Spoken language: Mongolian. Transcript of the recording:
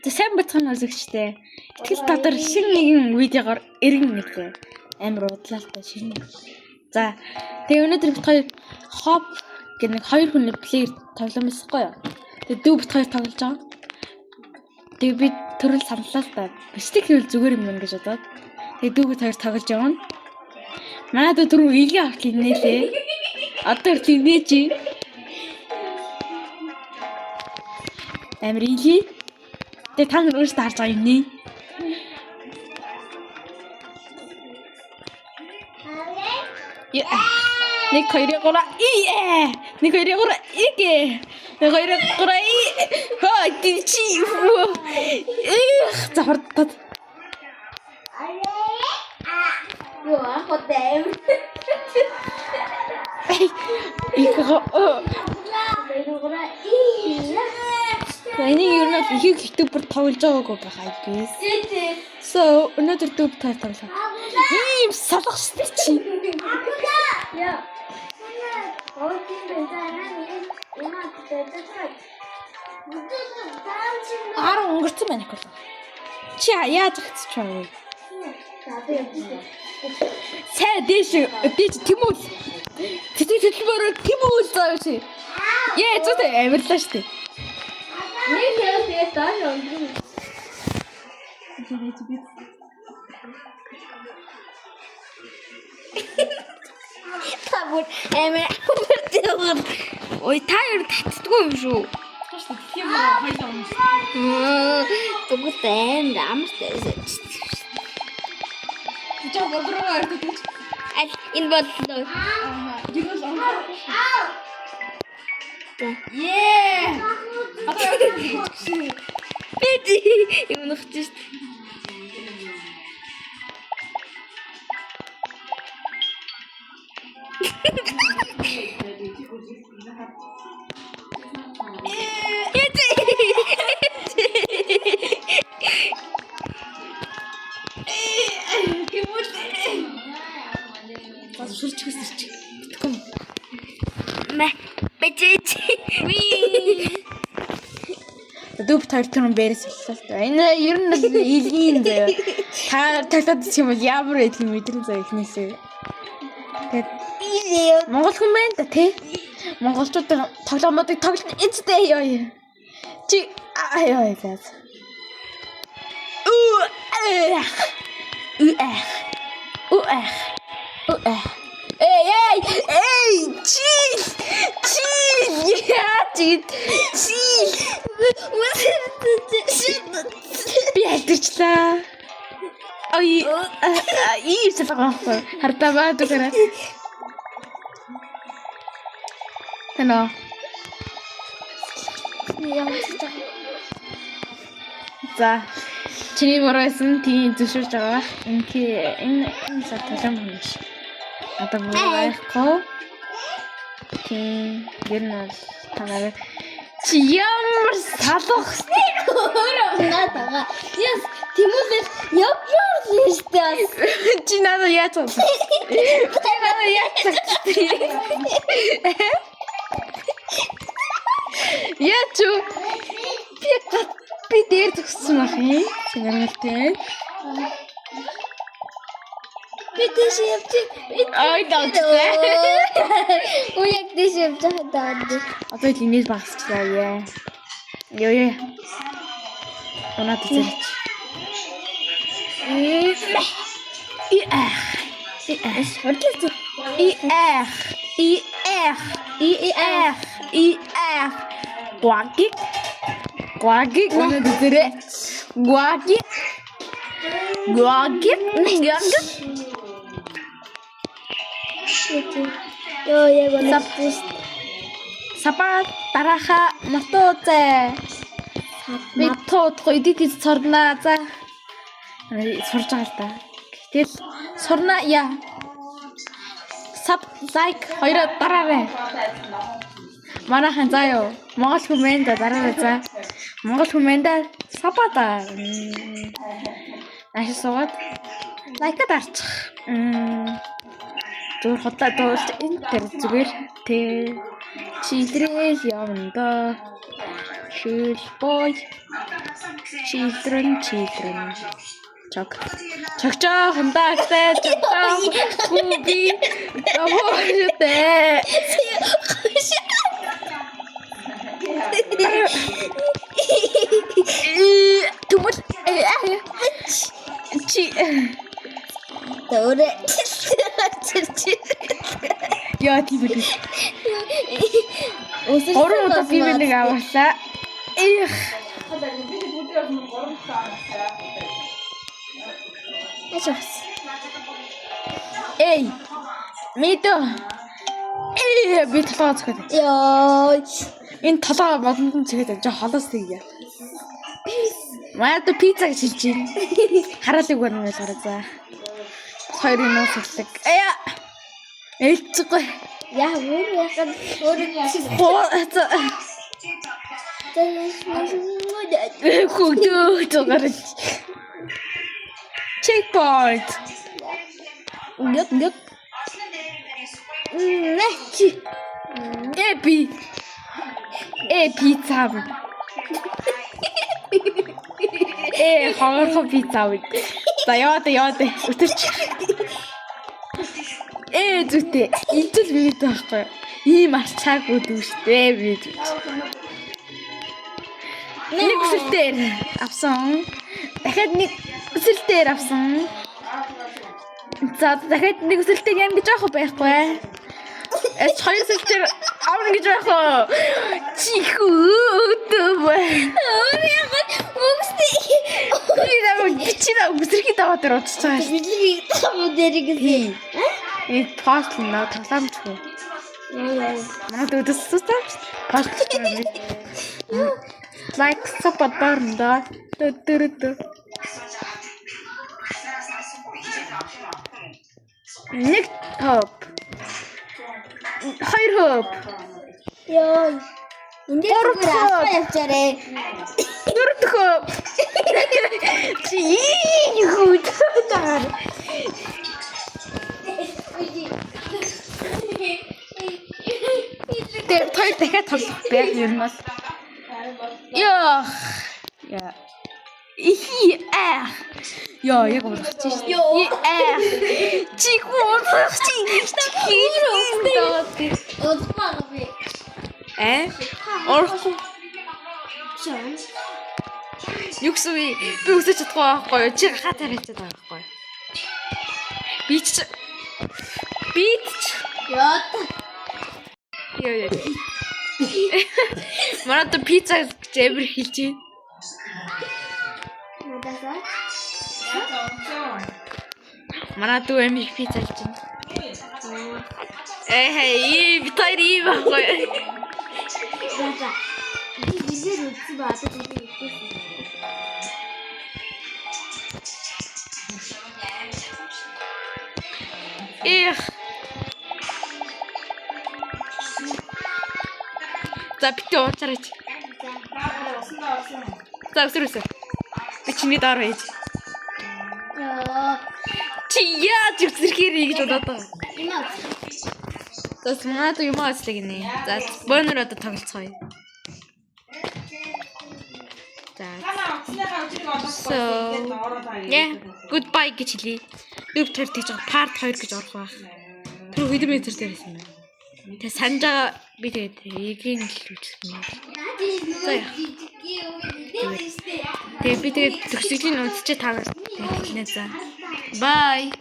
За сайн бацхан үзэгчтэй. Итгэл дотор шинэ нэгэн видеогоор иргэн гэдэг. Амар удлaalтай шинэ. За тэгээ өнөөдөр бит хоёр хоп гэх нэг хоёр хүний плеер тоглоом хийсэхгүй юу? Тэгээ дүү бит хоёр тоглож байгаа. Тэгээ би төрөл саналаа л та. Бичдэг хэвэл зүгээр юм байна гэж бодоод. Тэгээ дүү бит хоёр тоглож явна. Манай дүү түрүү илийн авт инээлээ. Одоо хүртэл инээж. Амар илийн. Тэгээ та нар өөрсдөө харж байгаа юм нэ. Нэг хоёрын гура ие. Нэг хоёрын гура иге. Нэг хоёрын гура и. Хаа тийчи. Захардтад. Юу хотэм. Ихэго. Энийг юу нэг их ютубер тоглож байгаагүй байгаа guys. So өнөөдөр дүү бит тоглоо. Ийм салах штэ чи. Яа. Араа өнгөрцөн байна гэвэл. Чи яаж хацч байгаа вэ? Сэ дэш Тимүүл. Тэтгэл Тимүүл заа чи. Яа зүтэй авирлаа штэ. Нэг яа таа юм. Табур эмээ. Ой та юу татдгүй юм шүү. Тэгвэл амартай. Жоо бодроо ирдэг. Энэ бодлоо. Ее. Биди юм нөхдөж. Сүрчгөөс Мэ бэжэж. Дүүп тайлтан бэрээс боллоо. Энэ ер нь илгийн заяа. Та тайлтад ч юм бол ямар байдгийг мэдрэн заяа ихнээсээ. Тэгээд Монгол хүн байна да тий. Монголчуудын тоглоомуудыг тоглолт эцтэй ёо. Чи ёо заа. Эй, чи. Би альтерчлаа. Ой, ийс байгаа. Хардаваа дүүрээ. Тэно. За. Чиний мөрөөсөн тийм зөвшөөрж байгаа. Энэ саталам юм шиг. Одоо байхгүй. Тийм ер нь танаа чи ямар салах Өөрөө надаа. Яс Тимүлээс ямар нэстэй. чи надад яац вэ? Надад яац вэ? Яач вэ? Би дээр төгссөн ах юм. Чимэртэй. Би тийш явчих. Ой даа. Уяг тийш явчих даа. Одоо л инээс багсчлаа яа. Ёо. Оноо тийч. Guagi. Оноо дээрээ. Guagi. Ёо яг оноо. Сапа тараха матоцэ. Би тоодгүй идэж сурнаа за. Сурж байгаа л да. Гэтэл сурнаа яа. Саб лайк хоёроо дараарай. Манайхан заа юу. Монгол хүмүүс дараарай за. Монгол хүмүүс сапата. Ашиг суугаад лайка дарчих. Зүгээр хотлоо дуулж энэ тэр зүгээр тий. Чи илрээл явна доо. Shoes boy. Children. Чог хондагтай чог губи тавооштэй. Түмэл чи Төврэ. яа тиймээ. Орон удаа би нэг аваалаа. Их. Эй. Мэдээ. Би толгой цохоод. Яа. Энэ толгой модон цэгээд жоо холоос тийгье. Маад пицца гэж хэлж байна. Хараалыг барна гэж гараа за. Хоёрын нууц хэлдэг. Аяа. Ээлцгүй. Яа Хөөдөө checkpoint. Ngep. Нэчи. Pizza. Хоорхон pizza. За яваад. Өтөрч. Зүтэй. Илжил бивэд байхгүй. Ийм арчаагүй дүүштэй бивэд. Нэг үсэлтээр авсан. Дахиад нэг үсэлтээр авсан. За дахиад нэг үсэлтээр юм гэж аах байхгүй. Хоёр үсэлтээр авна гэж аах. Чихүүдөө. Бичээ үсрэхий даваад ирж байгаа. Бидний тамуу дэрэг зээ. Пост на таламчгүй. Манай дэвдэс пост. Лайк саппорт барнда. Нэг топ. Хоёр хоп. Яа. Эндээс гэрээ явчаарэ. Дөрөв хоп. Чи хүүд таар. Тэр хоёр дахиад тоглох байх юм бол. Яа. Яа, яг унах чи шүү. Чи гуурах чи. Одмаа би. Орхон. Юу гэсэн би үсэж чадахгүй байхгүй юу? Чи хатаар хийчихээд байгаа байхгүй юу? Бич. Яа. Марад пицца зэвэр хэлж байна. Марад эмих пицца хэлж байна. Битари байхгүй. За. Бизэр үгүй баа. За битээ ууцараач. За өсрөөсөө. Би чиний доор хийж. Чи яаж өсөрхийрэ гэж бодоод байгаа. За смаад юм ааслаг нэ. За бонор одоо тоглоцгоё. За. Goodbye гэж хэлье. Юу тэр тийж part 2 гэж орох байх. Тэр хэдэн метр дээр байсан бэ? Тэ санаж байгаа би тэгээд эгийн л үзсэн юм. Тэгээд би тэгээд төгсгөлийн үзчихээ таа. Тэгээд хэлнэ за. Bye.